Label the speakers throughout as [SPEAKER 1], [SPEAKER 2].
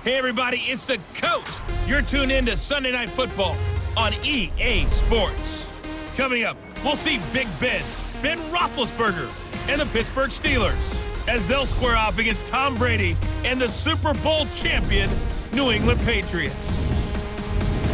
[SPEAKER 1] Hey everybody, it's the coach. You're tuned in to Sunday Night Football on EA Sports. Coming up, we'll see Big Ben Roethlisberger, and the Pittsburgh Steelers as they'll square off against Tom Brady and the Super Bowl champion New England Patriots.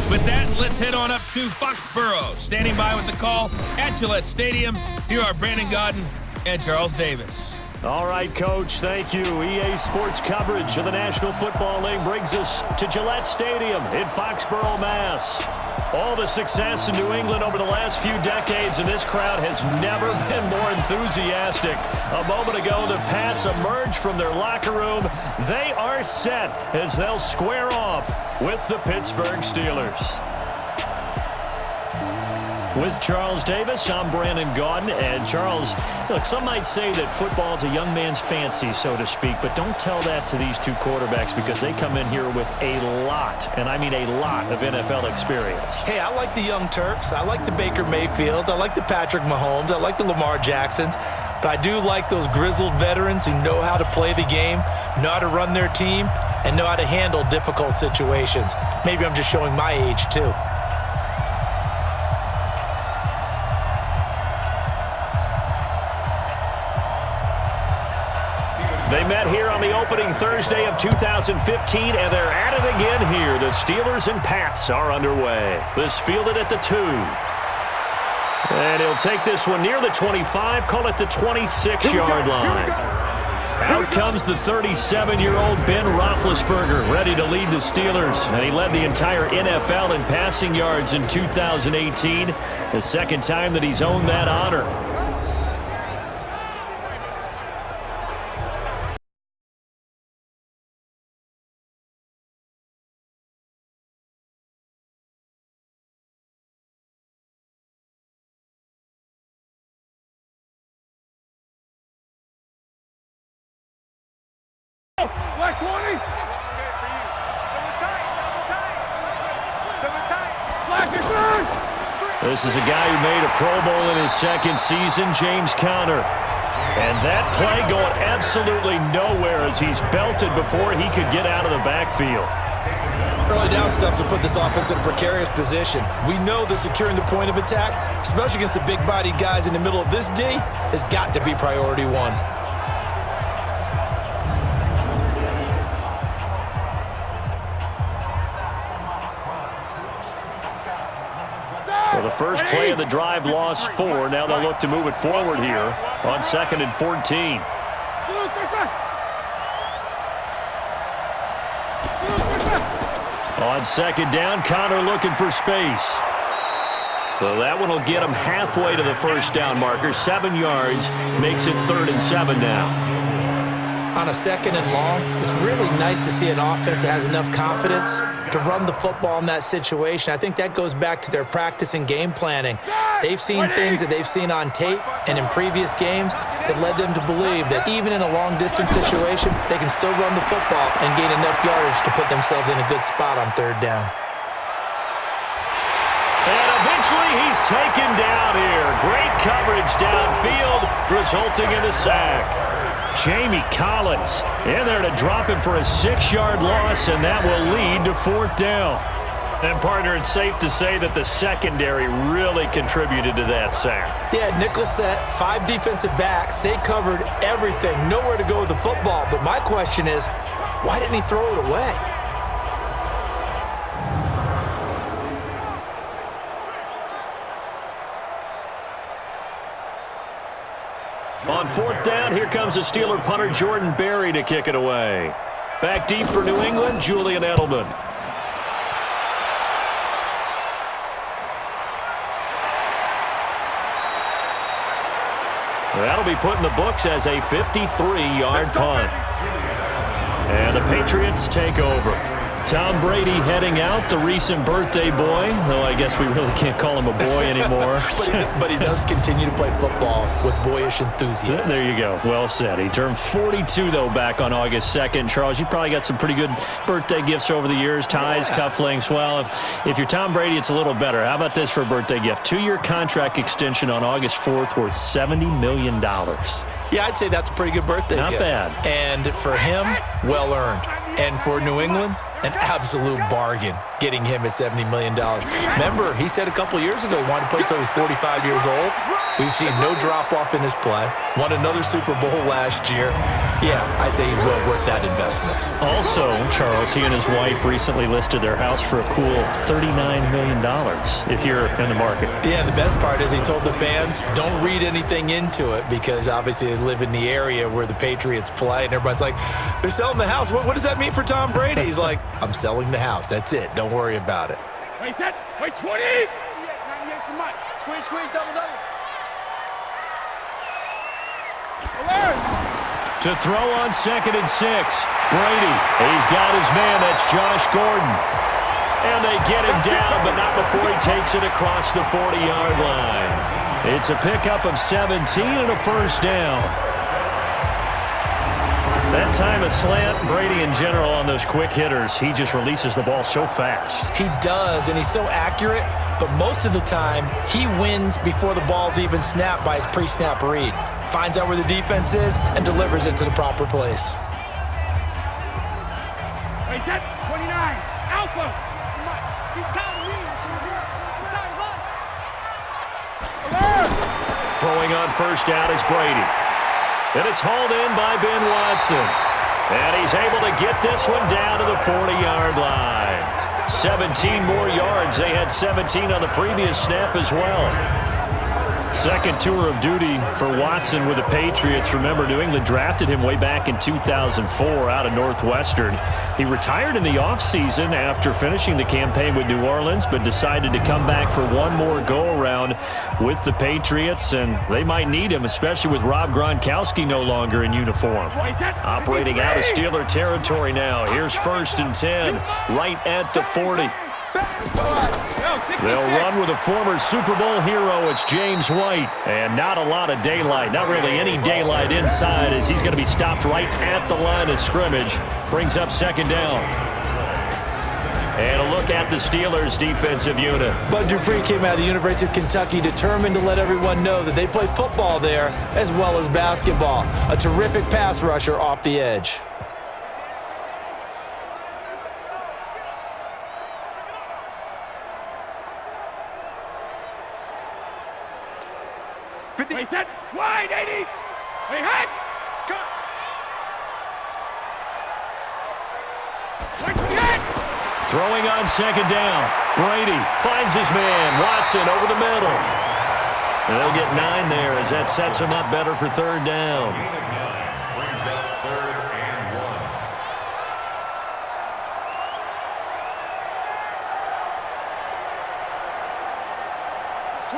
[SPEAKER 1] With that, let's head on up to Foxborough. Standing by with the call at Gillette Stadium, here are Brandon Gaudin and Charles Davis.
[SPEAKER 2] All right, Coach, thank you. EA Sports coverage of the National Football League brings us to Gillette Stadium in Foxborough, Mass. All the success in New England over the last few decades, and this crowd has never been more enthusiastic. A moment ago, the Pats emerged from their locker room. They are set as they'll square off with the Pittsburgh Steelers. With Charles Davis, I'm Brandon Gaudin. And Charles, look, some might say that football is a young man's fancy, so to speak, but don't tell that to these two quarterbacks because they come in here with a lot, and I mean a lot, of NFL experience.
[SPEAKER 3] Hey, I like the Young Turks. I like the Baker Mayfields. I like the Patrick Mahomes. I like the Lamar Jacksons. But I do like those grizzled veterans who know how to play the game, know how to run their team, and know how to handle difficult situations. Maybe I'm just showing my age, too.
[SPEAKER 2] They met here on the opening Thursday of 2015, and they're at it again here. The Steelers and Pats are underway. This fielded at the 2. And he'll take this one near the 25, call it the 26-yard line. Out comes the 37-year-old Ben Roethlisberger, ready to lead the Steelers. And he led the entire NFL in passing yards in 2018, the second time that he's owned that honor.
[SPEAKER 4] Black 20. Double tight. Black is third.
[SPEAKER 2] This is a guy who made a Pro Bowl in his second season, James Conner. And that play going absolutely nowhere as he's belted before he could get out of the backfield.
[SPEAKER 3] Early down stuff will put this offense in a precarious position. We know that securing the point of attack, especially against the big-bodied guys in the middle of this D, has got to be priority one.
[SPEAKER 2] Well, the first play of the drive lost 4. Now they'll look to move it forward here on 2nd and 14. On 2nd down, Conner looking for space. So that one will get him halfway to the first down marker. 7 yards makes it 3rd and 7 now.
[SPEAKER 3] On a 2nd and long, it's really nice to see an offense that has enough confidence to run the football in that situation. I think that goes back to their practice and game planning. They've seen things that they've seen on tape and in previous games that led them to believe that even in a long-distance situation, they can still run the football and gain enough yardage to put themselves in a good spot on 3rd down.
[SPEAKER 2] And eventually he's taken down here. Great coverage downfield, resulting in a sack. Jamie Collins in there to drop him for a 6-yard loss, and that will lead to 4th down. And, partner, it's safe to say that the secondary really contributed to that sack.
[SPEAKER 3] Yeah, nickel set, 5 defensive backs. They covered everything. Nowhere to go with the football. But my question is, why didn't he throw it away?
[SPEAKER 2] On 4th down, here comes the Steeler punter Jordan Berry to kick it away. Back deep for New England, Julian Edelman. That'll be put in the books as a 53-yard punt. And the Patriots take over. Tom Brady heading out, the recent birthday boy. Though I guess we really can't call him a boy anymore.
[SPEAKER 3] but he does continue to play football with boyish enthusiasm.
[SPEAKER 2] There you go. Well said. He turned 42, though, back on August 2nd. Charles, you probably got some pretty good birthday gifts over the years. Ties, cufflinks. Well, if you're Tom Brady, it's a little better. How about this for a birthday gift? 2-year contract extension on August 4th worth $70 million.
[SPEAKER 3] Yeah, I'd say that's a pretty good birthday gift.
[SPEAKER 2] Not bad.
[SPEAKER 3] And for him, well earned. And for New England, an absolute bargain getting him at $70 million. Remember, he said a couple years ago he wanted to play until he's 45 years old. We've seen no drop-off in his play. Won another Super Bowl last year. Yeah, I'd say he's well worth that investment.
[SPEAKER 2] Also, Charles, he and his wife recently listed their house for a cool $39 million if you're in the market.
[SPEAKER 3] Yeah, the best part is he told the fans, don't read anything into it because obviously they live in the area where the Patriots play. And everybody's like, they're selling the house. What does that mean for Tom Brady? He's like, I'm selling the house. That's it. Don't worry about it.
[SPEAKER 4] Wait, 10. Wait, 20. 98 to Mike. Squeeze, double.
[SPEAKER 2] To throw on 2nd and 6. Brady, he's got his man. That's Josh Gordon. And they get him down, but not before he takes it across the 40-yard line. It's a pickup of 17 and a first down. That time a slant, Brady in general on those quick hitters, he just releases the ball so fast.
[SPEAKER 3] He does, and he's so accurate, but most of the time he wins before the ball's even snapped by his pre-snap read. Finds out where the defense is and delivers it to the proper place.
[SPEAKER 4] Wait, 10. 29. Alpha. He's counting me. He's counting us. Alert.
[SPEAKER 2] Throwing on first down is Brady. And it's hauled in by Ben Watson. And he's able to get this one down to the 40-yard line. 17 more yards. They had 17 on the previous snap as well. Second tour of duty for Watson with the Patriots. Remember, New England drafted him way back in 2004 out of Northwestern. He retired in the offseason after finishing the campaign with New Orleans, but decided to come back for one more go-around with the Patriots, and they might need him, especially with Rob Gronkowski no longer in uniform. Operating out of Steeler territory now. Here's 1st and 10, right at the 40. They'll run with a former Super Bowl hero. It's James White. And not a lot of daylight. Not really any daylight inside as he's going to be stopped right at the line of scrimmage. Brings up 2nd down. And a look at the Steelers' defensive unit.
[SPEAKER 3] Bud Dupree came out of the University of Kentucky determined to let everyone know that they play football there as well as basketball. A terrific pass rusher off the edge.
[SPEAKER 4] Wait, 10. Wide, 80. Wait, head. Cut. Wait, 28.
[SPEAKER 2] Throwing on 2nd down. Brady finds his man. Watson over the middle. They'll get 9 there as that sets him up better for 3rd down.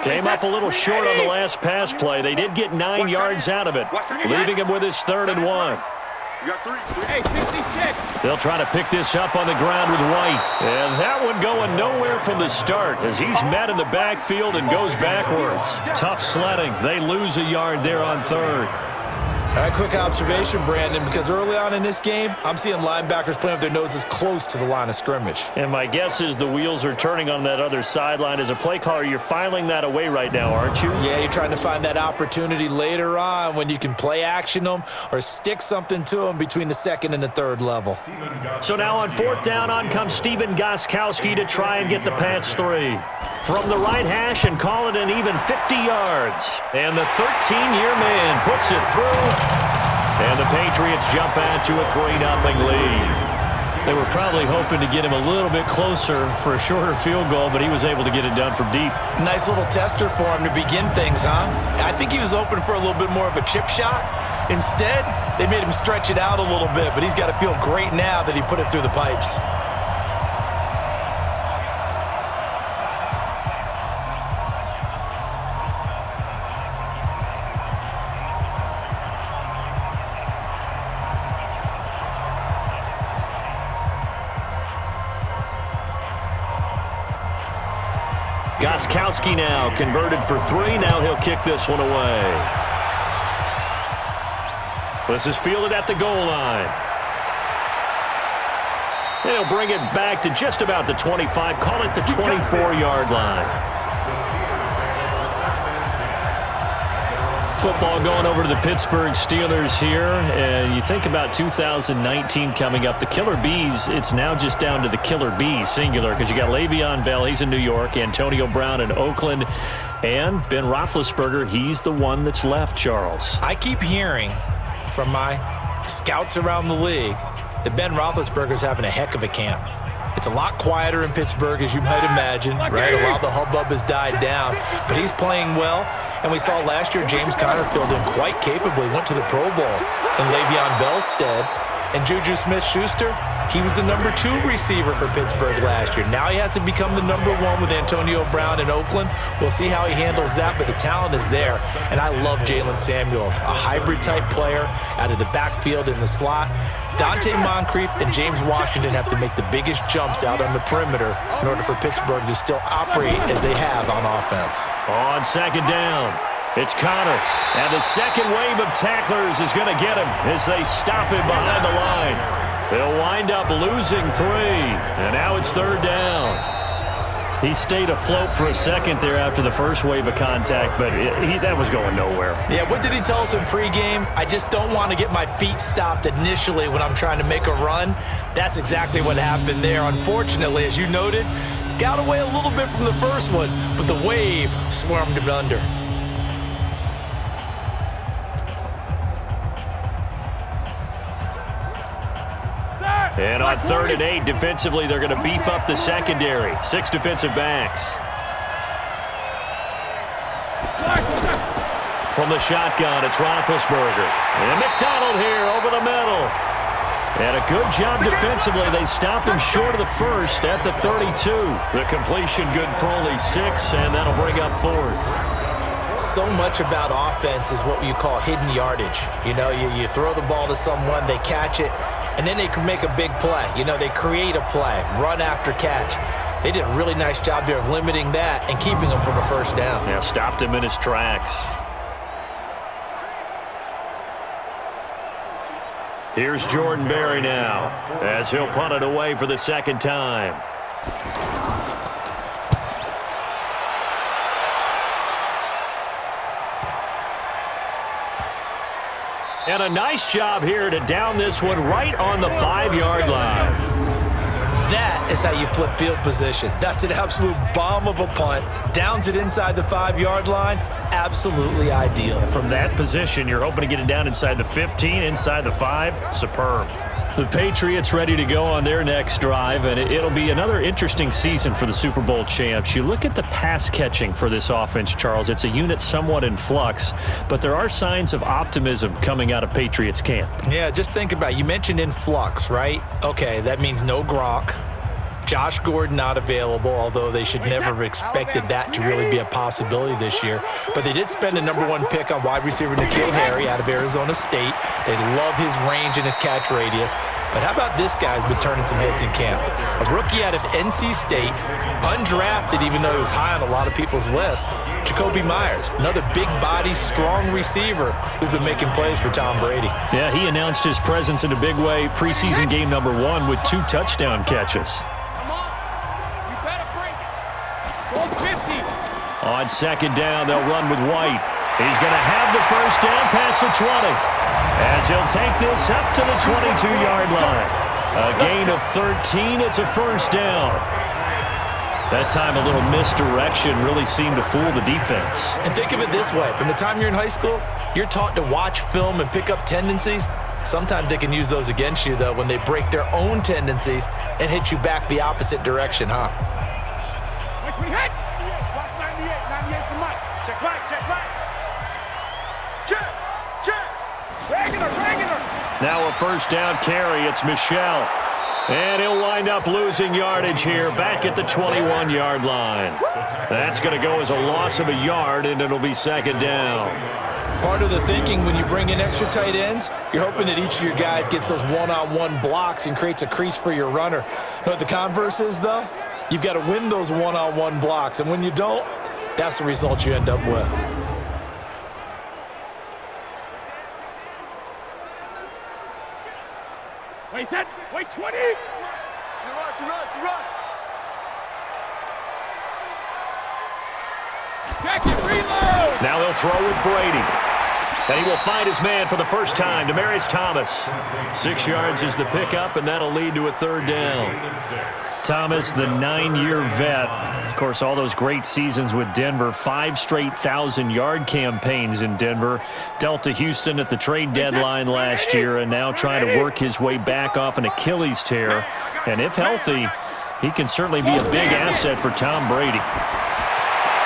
[SPEAKER 2] Came up a little short on the last pass play. They did get 9 yards out of it, leaving him with his 3rd and 1.
[SPEAKER 4] Hey, 66.
[SPEAKER 2] They'll try to pick this up on the ground with White. And that one going nowhere from the start as he's met in the backfield and goes backwards. Tough sledding. They lose a yard there on 3rd.
[SPEAKER 3] All right, quick observation, Brandon, because early on in this game, I'm seeing linebackers playing with their noses close to the line of scrimmage.
[SPEAKER 2] And my guess is the wheels are turning on that other sideline. As a play caller, you're filing that away right now, aren't you?
[SPEAKER 3] Yeah, you're trying to find that opportunity later on when you can play action them or stick something to them between the 2nd and the 3rd level.
[SPEAKER 2] So now on 4th down, on comes Stephen Gostkowski to try and get the Pats 3. From the right hash and call it an even 50 yards. And the 13-year man puts it through. And the Patriots jump out to a 3-0 lead. They were probably hoping to get him a little bit closer for a shorter field goal, but he was able to get it done from deep.
[SPEAKER 3] Nice little tester for him to begin things, huh? I think he was open for a little bit more of a chip shot. Instead, they made him stretch it out a little bit, but he's got to feel great now that he put it through the pipes.
[SPEAKER 2] Gostkowski now converted for 3. Now he'll kick this one away. This is fielded at the goal line. And he'll bring it back to just about the 25. Call it the 24-yard line. Football going over to the Pittsburgh Steelers here. And you think about 2019 coming up. The Killer Bees, it's now just down to the Killer Bees, singular, because you got Le'Veon Bell, he's in New York, Antonio Brown in Oakland, and Ben Roethlisberger, he's the one that's left, Charles.
[SPEAKER 3] I keep hearing from my scouts around the league that Ben Roethlisberger's having a heck of a camp. It's a lot quieter in Pittsburgh, as you might imagine, right? A lot of the hubbub has died down, but he's playing well. And we saw last year James Conner filled in quite capably, went to the Pro Bowl in Le'Veon Bell's stead. And Juju Smith-Schuster, he was the number 2 receiver for Pittsburgh last year. Now he has to become the number 1 with Antonio Brown in Oakland. We'll see how he handles that, but the talent is there. And I love Jalen Samuels, a hybrid-type player out of the backfield in the slot. Dante Moncrief and James Washington have to make the biggest jumps out on the perimeter in order for Pittsburgh to still operate as they have on offense.
[SPEAKER 2] On second down, it's Conner. And the second wave of tacklers is going to get him as they stop him behind the line. They'll wind up losing 3. And now it's third down. He stayed afloat for a second there after the first wave of contact, but that was going nowhere.
[SPEAKER 3] Yeah, what did he tell us in pregame? I just don't want to get my feet stopped initially when I'm trying to make a run. That's exactly what happened there. Unfortunately, as you noted, got away a little bit from the first one, but the wave swarmed him under.
[SPEAKER 2] And on 3rd and 8, defensively, they're going to beef up the secondary. 6 defensive backs. From the shotgun, it's Roethlisberger. And McDonald here over the middle. And a good job defensively. They stop him short of the first at the 32. The completion good for only 6, and that'll bring up 4th.
[SPEAKER 3] So much about offense is what you call hidden yardage. You know, you throw the ball to someone, they catch it, and then they can make a big play. You know, they create a play, run after catch. They did a really nice job there of limiting that and keeping him from a first down.
[SPEAKER 2] Yeah, stopped him in his tracks. Here's Jordan Berry now as he'll punt it away for the second time. And a nice job here to down this one right on the 5-yard line.
[SPEAKER 3] That is how you flip field position. That's an absolute bomb of a punt. Downs it inside the 5-yard line. Absolutely ideal.
[SPEAKER 2] From that position, you're hoping to get it down inside the 15, inside the 5. Superb. The Patriots ready to go on their next drive, and it'll be another interesting season for the Super Bowl champs. You look at the pass catching for this offense, Charles. It's a unit somewhat in flux, but there are signs of optimism coming out of Patriots camp.
[SPEAKER 3] Yeah, just think about it. You mentioned in flux, right? Okay, that means no Gronk. Josh Gordon not available, although they should never have expected that to really be a possibility this year. But they did spend a number 1 pick on wide receiver N'Keal Harry out of Arizona State. They love his range and his catch radius. But how about this guy's been turning some heads in camp? A rookie out of NC State, undrafted even though he was high on a lot of people's lists. Jacoby Myers, another big body, strong receiver who's been making plays for Tom Brady.
[SPEAKER 2] Yeah, he announced his presence in a big way preseason game number 1 with 2 touchdown catches. On second down, they'll run with White. He's going to have the first down past the 20 as he'll take this up to the 22-yard line. A gain of 13. It's a first down. That time, a little misdirection really seemed to fool the defense.
[SPEAKER 3] And think of it this way. From the time you're in high school, you're taught to watch film and pick up tendencies. Sometimes they can use those against you, though, when they break their own tendencies and hit you back the opposite direction, huh?
[SPEAKER 2] Now a first down carry. It's Michel. And he'll wind up losing yardage here back at the 21-yard line. That's going to go as a loss of a yard, and it'll be second down.
[SPEAKER 3] Part of the thinking when you bring in extra tight ends, you're hoping that each of your guys gets those one-on-one blocks and creates a crease for your runner. You know what the converse is, though? You've got to win those one-on-one blocks, and when you don't, that's the result you end up with.
[SPEAKER 4] Wait 10, wait 20. You run.
[SPEAKER 2] Now they'll throw with Brady. And he will find his man for the first time, Demaryius Thomas. 6 yards is the pickup, and that'll lead to a third down. Thomas, the 9-year vet. Of course, all those great seasons with Denver. 5 straight 1,000-yard campaigns in Denver. Dealt to Houston at the trade deadline last year, and now trying to work his way back off an Achilles tear. And if healthy, he can certainly be a big asset for Tom Brady.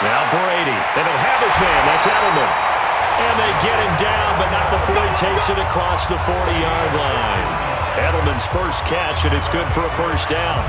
[SPEAKER 2] Now Brady. They don't have his man. That's Edelman. And they get him down, but not before he takes it across the 40-yard line. Edelman's first catch, and it's good for a first down.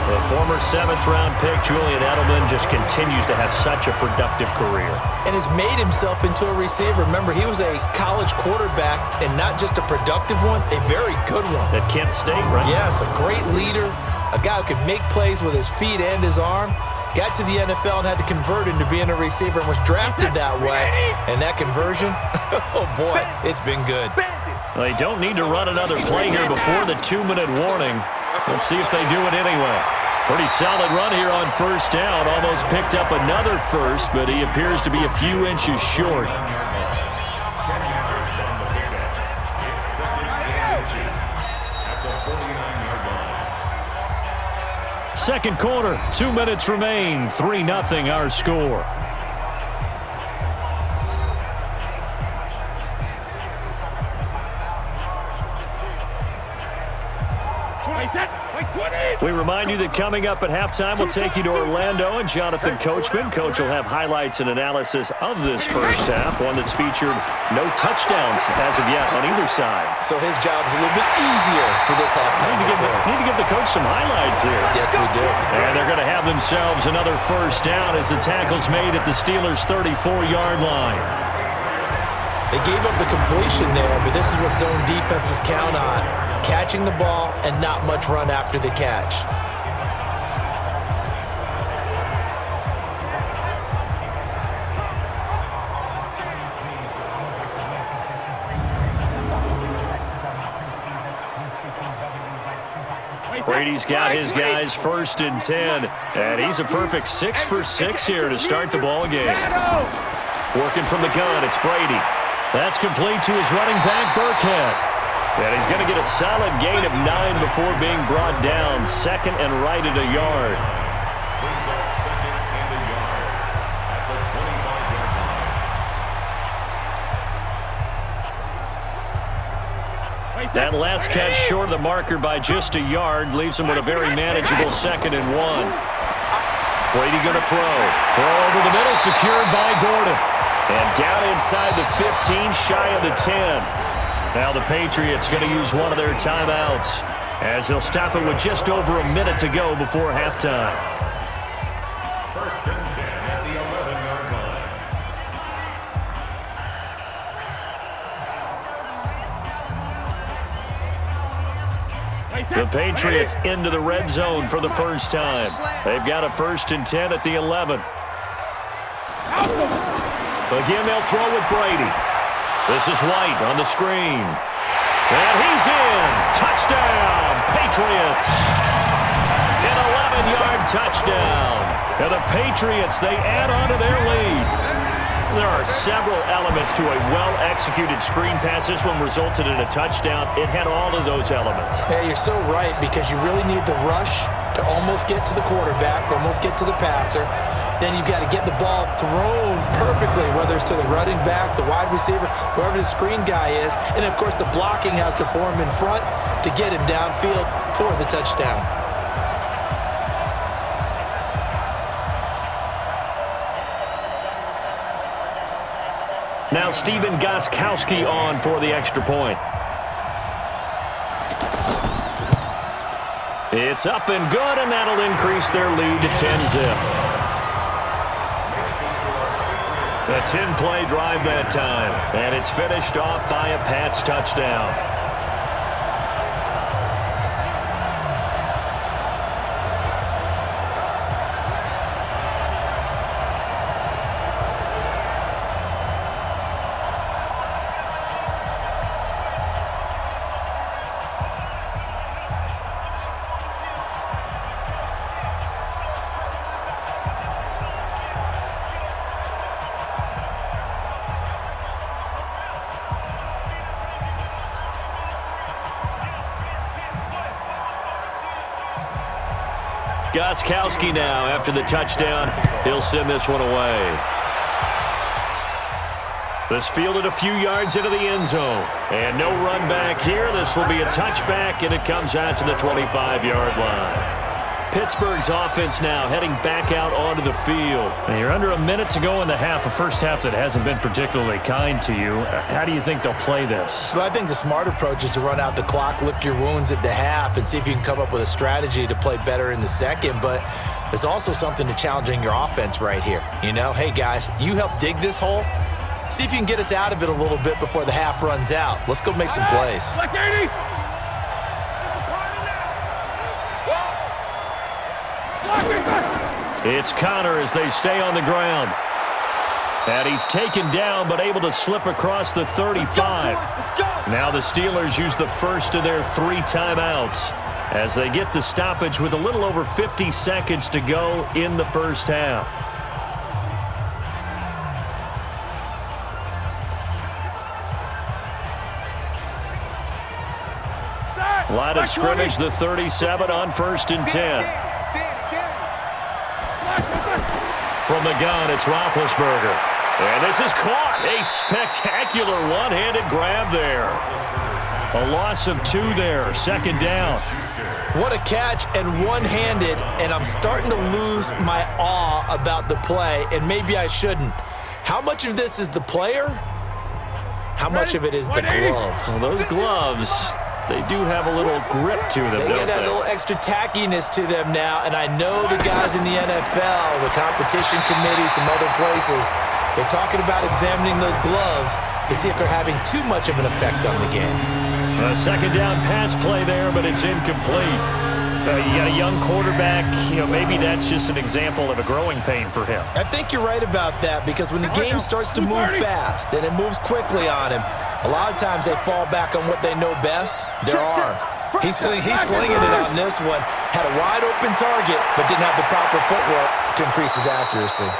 [SPEAKER 2] The former 7th-round pick, Julian Edelman, just continues to have such a productive career.
[SPEAKER 3] And has made himself into a receiver. Remember, he was a college quarterback, and not just a productive one, a very good one.
[SPEAKER 2] At Kent State, right?
[SPEAKER 3] Yes, a great leader, a guy who could make plays with his feet and his arm. Got to the NFL and had to convert into being a receiver and was drafted that way. And that conversion, oh boy, it's been good.
[SPEAKER 2] They don't need to run another play here before the 2-minute warning. Let's see if they do it anyway. Pretty solid run here on first down. Almost picked up another first, but he appears to be a few inches short. Second quarter, 2 minutes remain. 3-0 our score. We remind you that coming up at halftime, we'll take you to Orlando and Jonathan Coachman. Coach will have highlights and analysis of this first half, one that's featured no touchdowns as of yet on either side.
[SPEAKER 3] So his job's a little bit easier for this halftime.
[SPEAKER 2] Need to give the coach some highlights here.
[SPEAKER 3] Yes, we do.
[SPEAKER 2] And they're going to have themselves another first down as the tackle's made at the Steelers' 34-yard line.
[SPEAKER 3] They gave up the completion there, but this is what zone defenses count on. Catching the ball and not much run after the catch.
[SPEAKER 2] Brady's got his guys 1st and 10, and he's a perfect 6 for 6 here to start the ball game. Working from the gun, it's Brady. That's complete to his running back, Burkhead. And he's going to get a solid gain of 9 before being brought down. 2nd and right at a yard. That last catch short of the marker by just a yard leaves him with a very manageable 2nd and 1. Brady going to throw. Throw over the middle, secured by Gordon. And down inside the 15, shy of the 10. Now the Patriots going to use one of their timeouts as they'll stop it with just over a minute to go before halftime.
[SPEAKER 5] 1st and 10 at the 11-yard line.
[SPEAKER 2] The Patriots into the red zone for the first time. They've got a 1st and 10 at the 11. Again, they'll throw with Brady. This is White on the screen. And he's in. Touchdown, Patriots. An 11-yard touchdown. And the Patriots, they add on to their lead. There are several elements to a well-executed screen pass. This one resulted in a touchdown. It had all of those elements.
[SPEAKER 3] Hey, you're so right, because you really need the rush to almost get to the quarterback, almost get to the passer. Then you've got to get the ball thrown perfectly, whether it's to the running back, the wide receiver, whoever the screen guy is. And, of course, the blocking has to form in front to get him downfield for the touchdown.
[SPEAKER 2] Now Stephen Gostkowski on for the extra point. It's up and good, and that'll increase their lead to 10-zip. A 10-play drive that time, and it's finished off by a Pats touchdown. Gostkowski now after the touchdown. He'll send this one away. This fielded a few yards into the end zone. And no run back here. This will be a touchback, and it comes out to the 25-yard line. Pittsburgh's offense now heading back out onto the field.
[SPEAKER 6] And you're under a minute to go in the half, a first half that hasn't been particularly kind to you. How do you think they'll play this?
[SPEAKER 3] Well, I think the smart approach is to run out the clock, lick your wounds at the half, and see if you can come up with a strategy to play better in the second. But there's also something to challenging your offense right here. You know, hey, guys, you help dig this hole. See if you can get us out of it a little bit before the half runs out. Let's go make some plays.
[SPEAKER 4] Black 80.
[SPEAKER 2] It's Connor as they stay on the ground. And he's taken down but able to slip across the 35. Now the Steelers use the first of their 3 timeouts as they get the stoppage with a little over 50 seconds to go in the first half. Line of scrimmage, the 37 on 1st and 10. From the gun, it's Roethlisberger. And this is caught. A spectacular one-handed grab there. A loss of 2 there, 2nd down.
[SPEAKER 3] What a catch, and one-handed, and I'm starting to lose my awe about the play, and maybe I shouldn't. How much of this is the player? How much of it is the glove?
[SPEAKER 2] Well, those gloves, they do have a little grip to them,
[SPEAKER 3] They get that little extra tackiness to them now, and I know the guys in the NFL, the competition committee, some other places, they're talking about examining those gloves to see if they're having too much of an effect on the game.
[SPEAKER 2] A 2nd down pass play there, but it's incomplete. You got a young quarterback. You know, maybe that's just an example of a growing pain for him.
[SPEAKER 3] I think you're right about that, because when the game starts to move fast and it moves quickly on him, a lot of times they fall back on what they know best, their arm. He's slinging it out in this one. Had a wide-open target, but didn't have the proper footwork to increase his accuracy.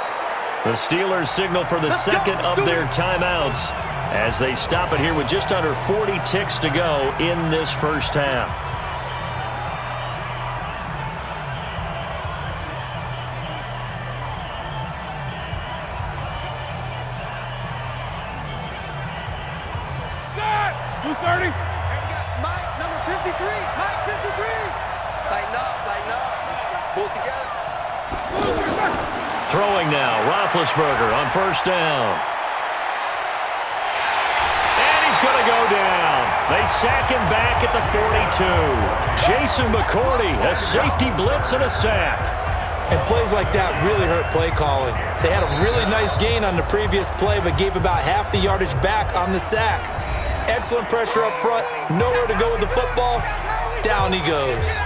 [SPEAKER 2] The Steelers signal for the 2nd of their timeouts as they stop it here with just under 40 ticks to go in this first half. Throwing now, Roethlisberger on 1st down. And he's going to go down. They sack him back at the 42. Jason McCourty, a safety blitz and a sack.
[SPEAKER 3] And plays like that really hurt play calling. They had a really nice gain on the previous play, but gave about half the yardage back on the sack. Excellent pressure up front, nowhere to go with the football. Down he goes.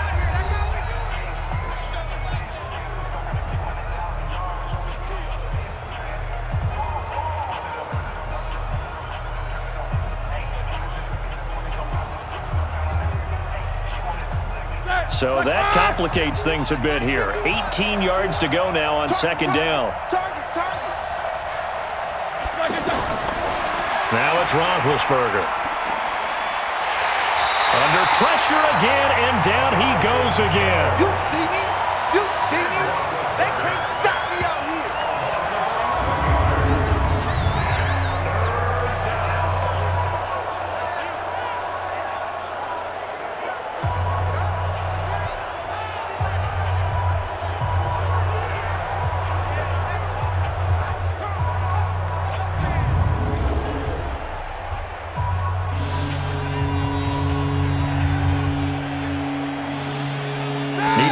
[SPEAKER 2] So that complicates things a bit here. 18 yards to go now on 2nd down. Now it's Roethlisberger. Under pressure again, and down he goes again.
[SPEAKER 4] You see me? You see me? They can't stop me out here.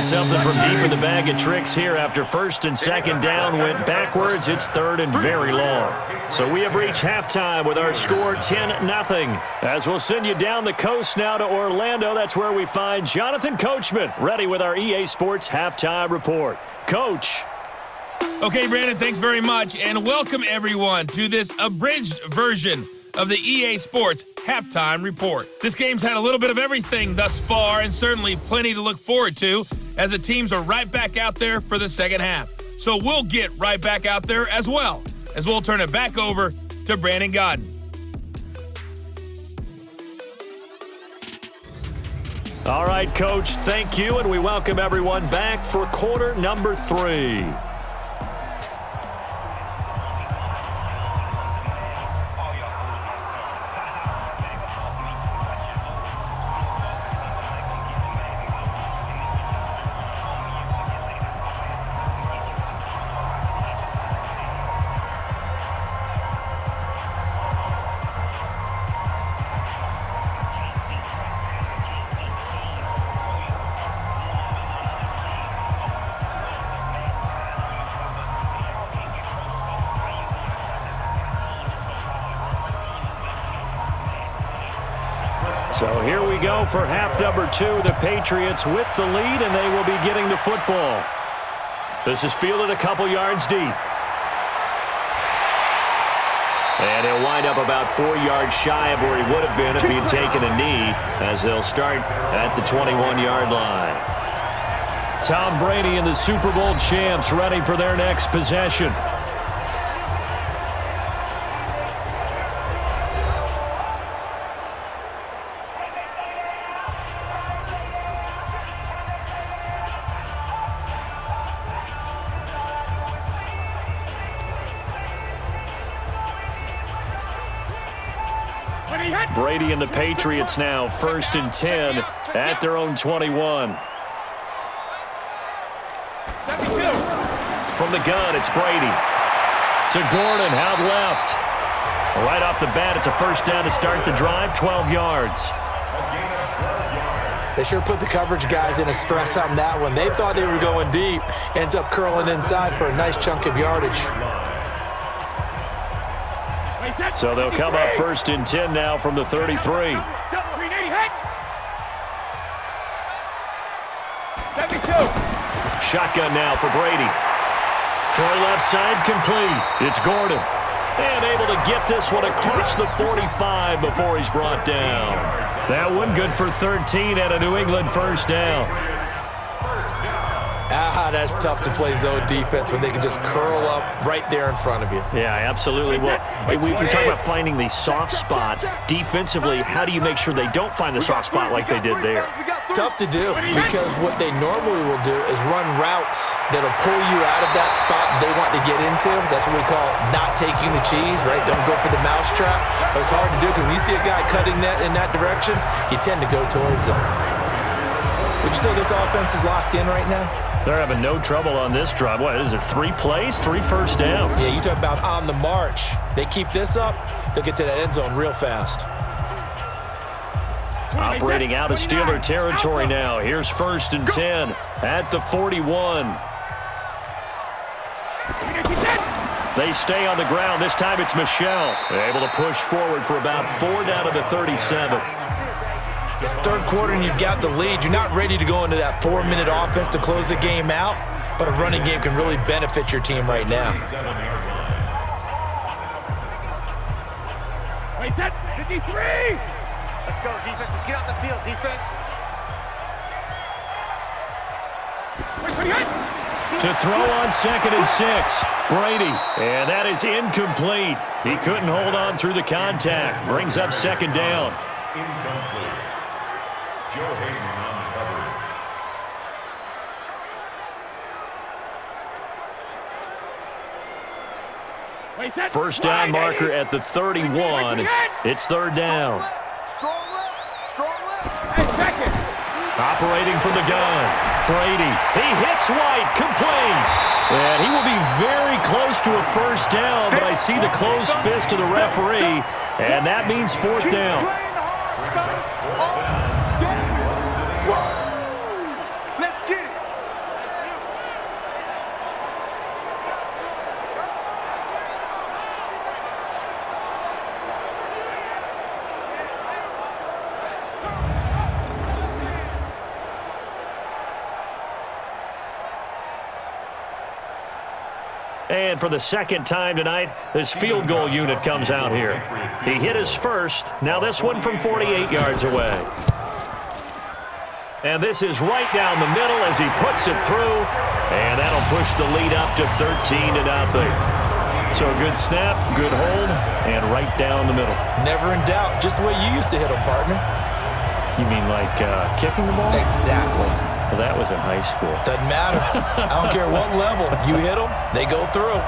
[SPEAKER 2] Something from deep in the bag of tricks here after 1st and 2nd down went backwards. It's 3rd and very long. So we have reached halftime with our score 10-0. As we'll send you down the coast now to Orlando, that's where we find Jonathan Coachman ready with our EA Sports halftime report. Coach.
[SPEAKER 1] Okay, Brandon, thanks very much, and welcome everyone to this abridged version of the EA Sports halftime report. This game's had a little bit of everything thus far, and certainly plenty to look forward to as the teams are right back out there for the second half. So we'll get right back out there as well, as we'll turn it back over to Brandon Godden.
[SPEAKER 2] All right, Coach, thank you, and we welcome everyone back for quarter number 3. So here we go for half number 2. The Patriots with the lead, and they will be getting the football. This is fielded a couple yards deep. And he'll wind up about 4 yards shy of where he would have been if he had taken a knee, as they'll start at the 21-yard line. Tom Brady and the Super Bowl champs ready for their next possession. Brady and the Patriots now 1st and 10 at their own 21. From the gun, it's Brady. To Gordon, out left. Right off the bat, it's a first down to start the drive, 12 yards.
[SPEAKER 3] They sure put the coverage guys in a stress on that one. They thought they were going deep. Ends up curling inside for a nice chunk of yardage.
[SPEAKER 2] So they'll come up 1st and 10 now from the 33. Shotgun now for Brady. Throw left side complete. It's Gordon. And able to get this one across the 45 before he's brought down. That one good for 13 and a New England first down.
[SPEAKER 3] That's tough to play zone defense when they can just curl up right there in front of you.
[SPEAKER 2] Yeah, absolutely. Well, we talk about finding the soft spot. Defensively, how do you make sure they don't find the soft spot like they did there?
[SPEAKER 3] Tough to do, because what they normally will do is run routes that'll pull you out of that spot they want to get into. That's what we call not taking the cheese, right? Don't go for the mousetrap. But it's hard to do because when you see a guy cutting that in that direction, you tend to go towards him. Would you say this offense is locked in right now?
[SPEAKER 2] They're having no trouble on this drive. What is it, 3 plays, 3 first downs?
[SPEAKER 3] Yeah, you talk about on the march. They keep this up, they'll get to that end zone real fast.
[SPEAKER 2] Operating out of Steeler territory now. Here's 1st and 10 at the 41. They stay on the ground. This time it's Michel. They're able to push forward for about 4 down to the 37.
[SPEAKER 3] Third quarter and you've got the lead. You're not ready to go into that 4-minute offense to close the game out, but a running game can really benefit your team right now.
[SPEAKER 4] Wait, that 53!
[SPEAKER 7] Let's go, defense. Let's get out the field, defense.
[SPEAKER 2] To throw on 2nd and 6. Brady. And that is incomplete. He couldn't hold on through the contact. Brings up 2nd down.
[SPEAKER 5] Incomplete. Joe Hayden on coverage.
[SPEAKER 2] First down marker at the 31. It's 3rd down.
[SPEAKER 7] Strong left. Strong left.
[SPEAKER 2] Operating from the gun. Brady. He hits White. Complete. And he will be very close to a first down, but I see the closed fist of the referee, and that means 4th down.
[SPEAKER 7] Let's get it.
[SPEAKER 2] And for the 2nd time tonight, this field goal unit comes out here. He hit his first. Now this one from 48 yards away. And this is right down the middle as he puts it through. And that'll push the lead up to 13-0. So a good snap, good hold, and right down the middle.
[SPEAKER 3] Never in doubt. Just the way you used to hit them, partner.
[SPEAKER 6] You mean like kicking the ball?
[SPEAKER 3] Exactly.
[SPEAKER 6] Well, that was in high school.
[SPEAKER 3] Doesn't matter. I don't care what level. You hit them, they go through.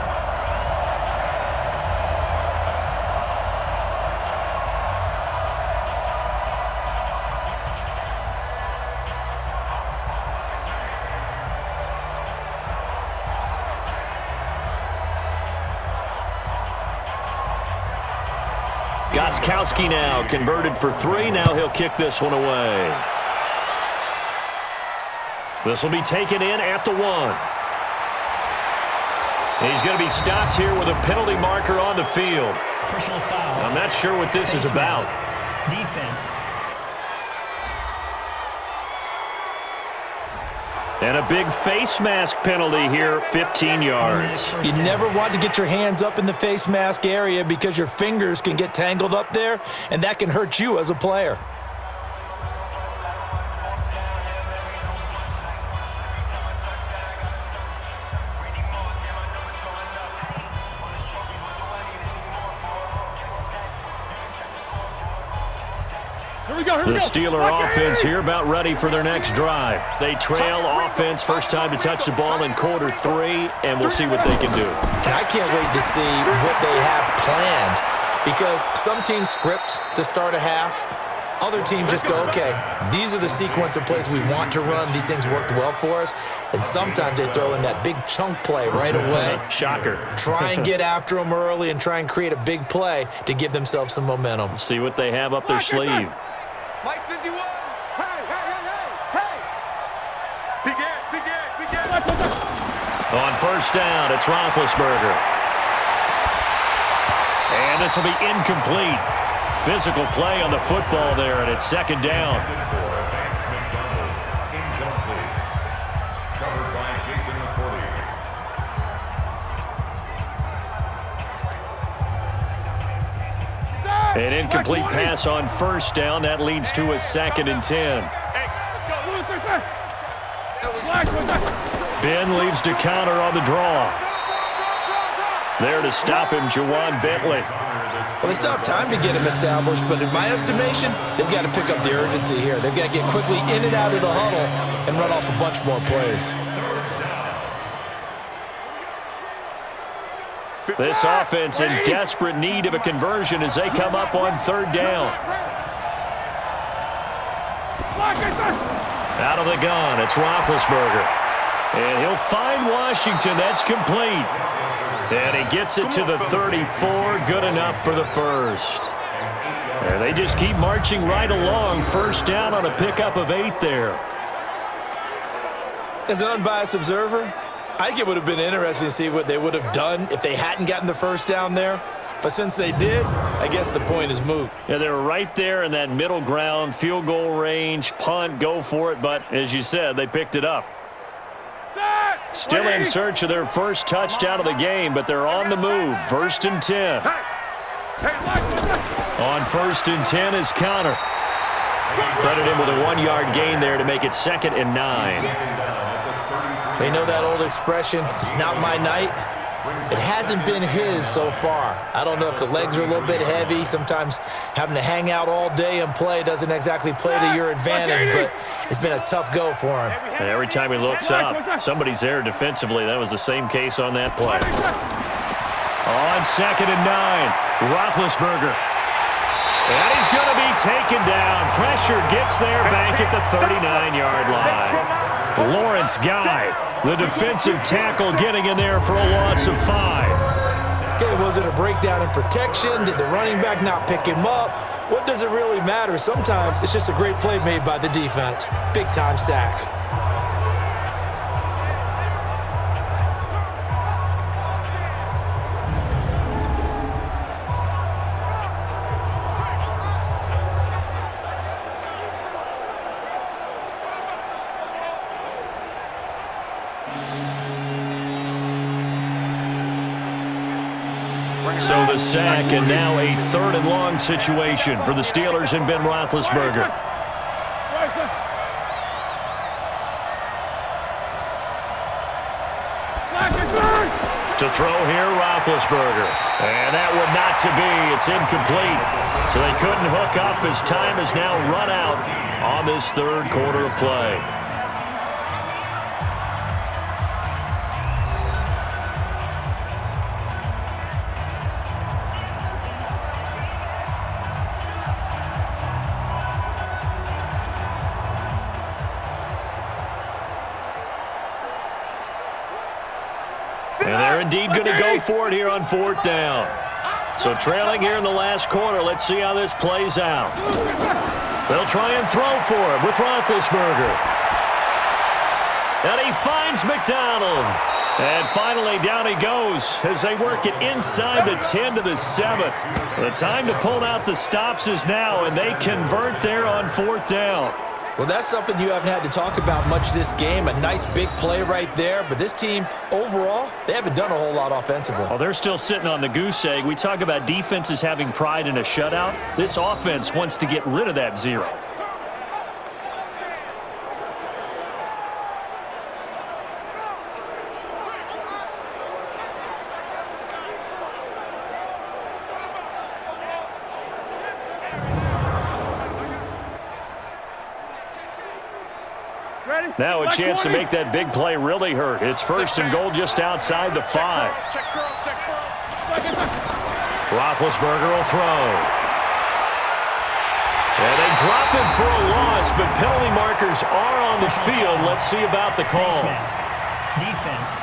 [SPEAKER 2] Gostkowski now converted for 3. Now he'll kick this one away. This will be taken in at the 1. He's going to be stopped here with a penalty marker on the field.
[SPEAKER 8] Personal foul.
[SPEAKER 2] I'm not sure what this is about.
[SPEAKER 8] Defense.
[SPEAKER 2] And a big face mask penalty here, 15 yards.
[SPEAKER 3] You never want to get your hands up in the face mask area because your fingers can get tangled up there, and that can hurt you as a player.
[SPEAKER 2] The Steeler offense here about ready for their next drive. They trail offense, first time to touch the ball in quarter 3, and we'll see what they can do.
[SPEAKER 3] And I can't wait to see what they have planned because some teams script to start a half. Other teams just go, okay, these are the sequence of plays we want to run. These things worked well for us. And sometimes they throw in that big chunk play right away.
[SPEAKER 2] Shocker.
[SPEAKER 3] Try and get after them early and try and create a big play to give themselves some momentum.
[SPEAKER 2] See what they have up their sleeve.
[SPEAKER 7] Mike 51. Hey. Begin.
[SPEAKER 2] On first down, it's Roethlisberger. And this will be incomplete. Physical play on the football there, and it's second down.
[SPEAKER 5] Covered by Jason McCourty.
[SPEAKER 2] An incomplete pass on first down. That leads to a 2nd and 10. Ben leaves to counter on the draw. There to stop him, Juwan Bentley.
[SPEAKER 3] Well, they still have time to get him established, but in my estimation, they've got to pick up the urgency here. They've got to get quickly in and out of the huddle and run off a bunch more plays.
[SPEAKER 2] This offense in desperate need of a conversion as they come up on third down. Out of the gun, it's Roethlisberger. And he'll find Washington. That's complete. And he gets it to the 34. Good enough for the first. And they just keep marching right along. First down on a pickup of 8 there.
[SPEAKER 3] As an unbiased observer, I think it would have been interesting to see what they would have done if they hadn't gotten the first down there. But since they did, I guess the point is moot.
[SPEAKER 2] Yeah, they were right there in that middle ground, field goal range, punt, go for it. But as you said, they picked it up. Still in search of their first touchdown of the game, but they're on the move. 1st and 10. On 1st and 10 is Connor. Credit him with a 1-yard gain there to make it 2nd and 9.
[SPEAKER 3] They know that old expression, it's not my night. It hasn't been his so far. I don't know if the legs are a little bit heavy. Sometimes having to hang out all day and play doesn't exactly play to your advantage, but it's been a tough go for him.
[SPEAKER 2] And every time he looks up, somebody's there defensively. That was the same case on that play. On 2nd and 9, Roethlisberger. And he's going to be taken down. Pressure gets there back at the 39-yard line. Lawrence Guy, the defensive tackle, getting in there for a loss of 5.
[SPEAKER 3] Okay, was it a breakdown in protection? Did the running back not pick him up? What does it really matter? Sometimes it's just a great play made by the defense. Big-time sack.
[SPEAKER 2] So the sack, and now a 3rd and long situation for the Steelers and Ben Roethlisberger. To throw here, Roethlisberger. And that would not to be. It's incomplete. So they couldn't hook up as time has now run out on this third quarter of play. And they're indeed going to go for it here on fourth down. So trailing here in the last quarter, let's see how this plays out. They'll try and throw for it with Roethlisberger. And he finds McDonald. And finally down he goes as they work it inside the 10 to the 7. The time to pull out the stops is now, and they convert there on fourth down.
[SPEAKER 3] Well, that's something you haven't had to talk about much this game. A nice big play right there. But this team, overall, they haven't done a whole lot offensively.
[SPEAKER 2] Well, they're still sitting on the goose egg. We talk about defenses having pride in a shutout. This offense wants to get rid of that zero. Now a chance to make that big play really hurt. It's first and goal just outside the 5. Roethlisberger will throw. And they drop him for a loss, but penalty markers are on the field. Let's see about the call.
[SPEAKER 8] Face mask. Defense.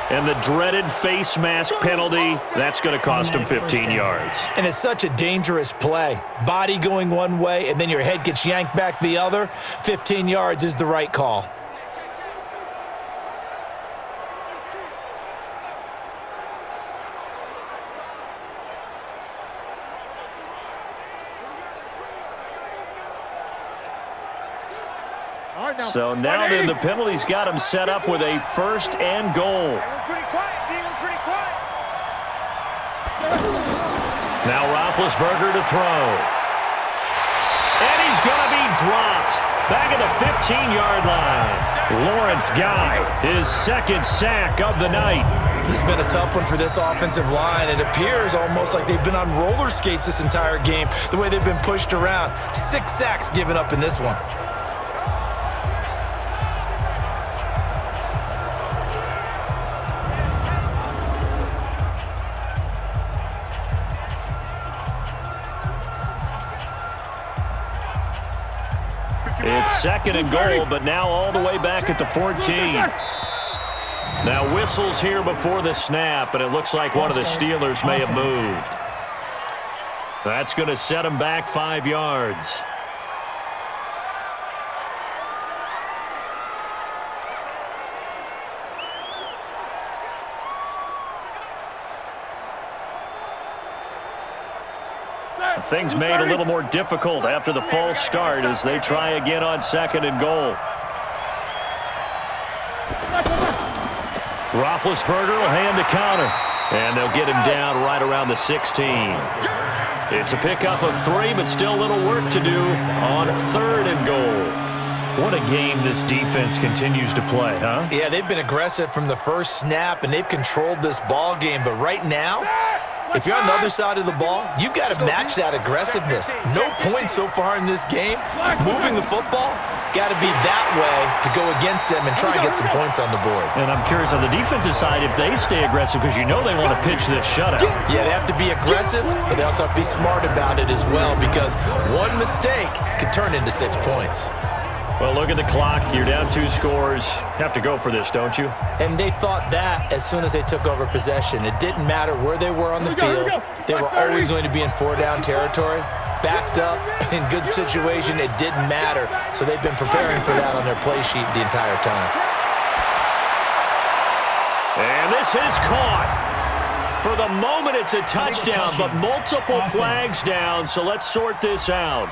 [SPEAKER 2] And the dreaded face mask penalty, that's going to cost him 15 yards.
[SPEAKER 3] And it's such a dangerous play. Body going one way, and then your head gets yanked back the other. 15 yards is the right call.
[SPEAKER 2] So now then the penalty's got him set up with a first and goal. Now Roethlisberger to throw. And he's going to be dropped. Back at the 15-yard line. Lawrence Guy, his second sack of the night.
[SPEAKER 3] This has been a tough one for this offensive line. It appears almost like they've been on roller skates this entire game, the way they've been pushed around. 6 sacks given up in this one.
[SPEAKER 2] It's second and goal, but now all the way back at the 14. Now whistles here before the snap, and it looks like one of the Steelers may have moved. That's going to set him back 5 yards. Things made a little more difficult after the false start as they try again on second and goal. Roethlisberger will hand the counter, and they'll get him down right around the 16. It's a pickup of 3, but still a little work to do on third and goal. What a game this defense continues to play, huh?
[SPEAKER 3] Yeah, they've been aggressive from the first snap, and they've controlled this ball game. But right now, if you're on the other side of the ball, you've got to match that aggressiveness. No points so far in this game. Moving the football, got to be that way to go against them and try and get some points on the board.
[SPEAKER 2] And I'm curious on the defensive side if they stay aggressive, because you know they want to pitch this shutout.
[SPEAKER 3] Yeah, they have to be aggressive, but they also have to be smart about it as well, because one mistake can turn into 6 points.
[SPEAKER 2] Well, look at the clock. You're down 2 scores. Have to go for this, don't you?
[SPEAKER 3] And they thought that as soon as they took over possession. It didn't matter where they were on the field. They were always going to be in 4-down territory. Backed up, in good situation, it didn't matter. So they've been preparing for that on their play sheet the entire time.
[SPEAKER 2] And this is caught. For the moment, it's a touchdown, but multiple flags down, so let's sort this out.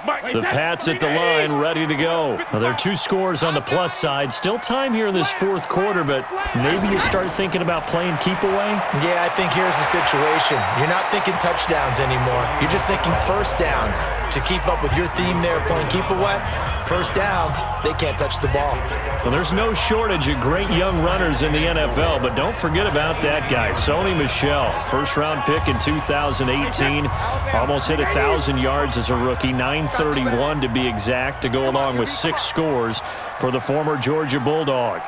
[SPEAKER 2] The Pats at the line, ready to go. Now, there are 2 scores on the plus side. Still time here in this fourth quarter, but maybe you start thinking about playing keep away?
[SPEAKER 3] Yeah, I think here's the situation. You're not thinking touchdowns anymore. You're just thinking first downs. To keep up with your theme there, playing keep away, first downs, they can't touch the ball.
[SPEAKER 2] Well, there's no shortage of great young runners in the NFL, but don't forget about that guy, Sony Michel. First-round pick in 2018. Almost hit 1,000 yards as a rookie, 931 to be exact, to go along with 6 scores for the former Georgia Bulldog.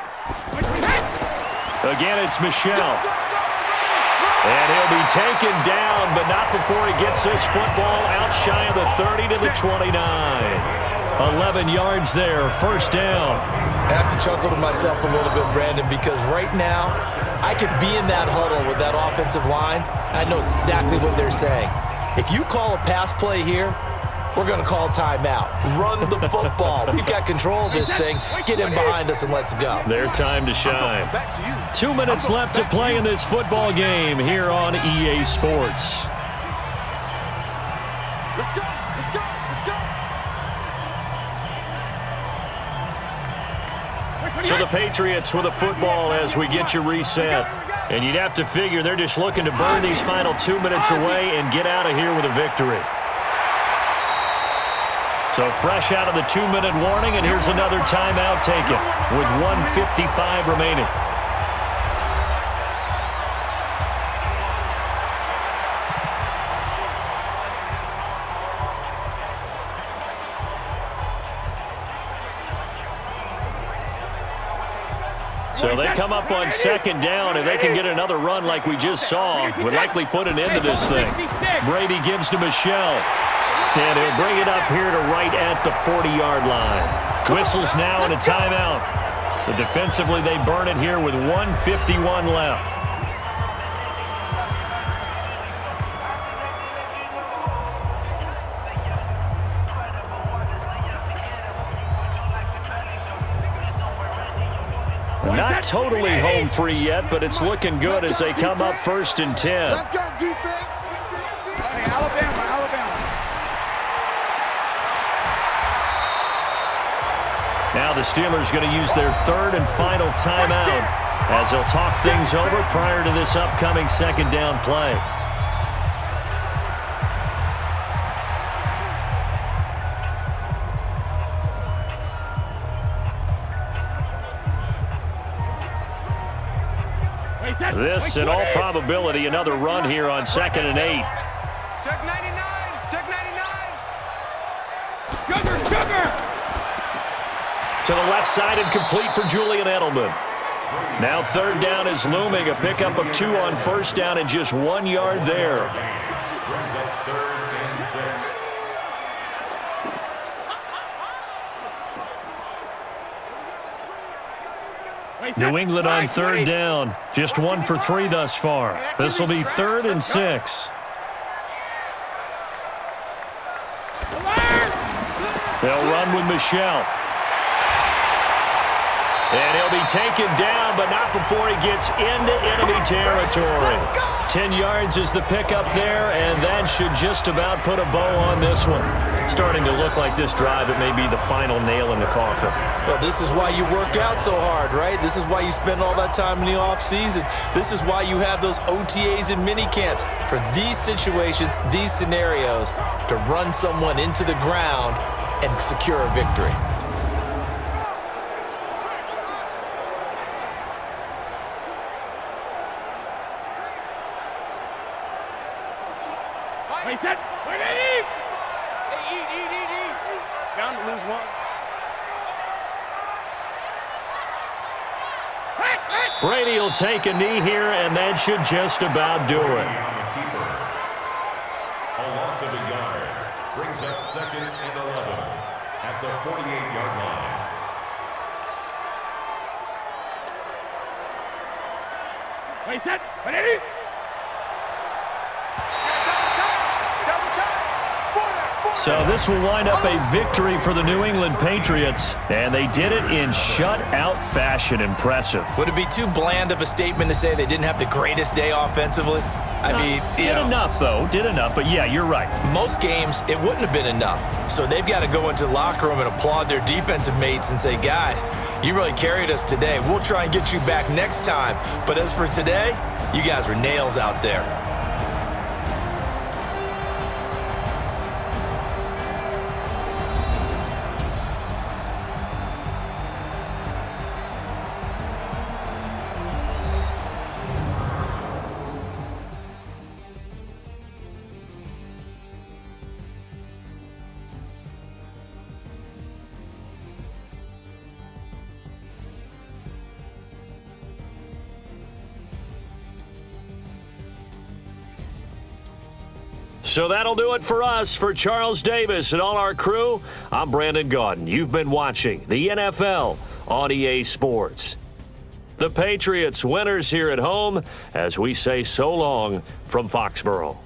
[SPEAKER 2] Again, it's Michel. And he'll be taken down, but not before he gets this football out shy of the 30 to the 29. 11 yards there, first down.
[SPEAKER 3] I have to chuckle to myself a little bit, Brandon, because right now I could be in that huddle with that offensive line. I know exactly what they're saying. If you call a pass play here, we're going to call timeout. Run the football. We've got control of this thing. Get in behind us and let's go.
[SPEAKER 2] Their time to shine. 2 minutes left to play in this football game here on EA Sports.
[SPEAKER 7] Let's go.
[SPEAKER 2] So the Patriots with a football as we get you reset. And you'd have to figure they're just looking to burn these final 2 minutes away and get out of here with a victory. So fresh out of the 2-minute warning, and here's another timeout taken with 1:55 remaining. So they come up on second down, and they can get another run like we just saw. Would likely put an end to this thing. Brady gives to Michel. And he'll bring it up here to right at the 40-yard line. Whistles now and a timeout. So defensively, they burn it here with 1:51 left. Not totally home free yet, but it's looking good as they come up 1st and 10.
[SPEAKER 7] Let's go, defense.
[SPEAKER 4] Hey, Alabama.
[SPEAKER 2] Now the Steelers going to use their 3rd and final timeout as they'll talk things over prior to this upcoming second down play. This, in all probability, another run here on 2nd and 8.
[SPEAKER 7] Check 99. Check 99.
[SPEAKER 4] Sugar.
[SPEAKER 2] To the left side and complete for Julian Edelman. Now 3rd down is looming. A pickup of 2 on 1st down and just 1 yard there.
[SPEAKER 5] Brings up 3rd and 6.
[SPEAKER 2] New England on 3rd down. Just 1 for 3 thus far. This will be 3rd and 6. They'll run with Michel. And he'll be taken down, but not before he gets into enemy territory. 10 yards is the pickup there, and that should just about put a bow on this one. Starting to look like this drive, it may be the final nail in the coffin.
[SPEAKER 3] Well, this is why you work out so hard, right? This is why you spend all that time in the offseason. This is why you have those OTAs and mini camps for these situations, these scenarios, to run someone into the ground and secure a victory.
[SPEAKER 7] Bound to lose 1.
[SPEAKER 2] Brady will take a knee here, and that should just about do it.
[SPEAKER 5] On the keeper. A loss of a yard. Brings up 2nd and 11 at the 48-yard line.
[SPEAKER 4] Wait, set. Ready?
[SPEAKER 2] So this will wind up a victory for the New England Patriots, and they did it in shutout fashion. Impressive.
[SPEAKER 3] Would it be too bland of a statement to say they didn't have the greatest day offensively? I mean,
[SPEAKER 6] did enough, though. Did enough, but yeah, you're right.
[SPEAKER 3] Most games, it wouldn't have been enough. So they've got to go into the locker room and applaud their defensive mates and say, guys, you really carried us today. We'll try and get you back next time. But as for today, you guys were nails out there.
[SPEAKER 2] So that'll do it for us. For Charles Davis and all our crew, I'm Brandon Gaudin. You've been watching the NFL on EA Sports. The Patriots winners here at home as we say so long from Foxborough.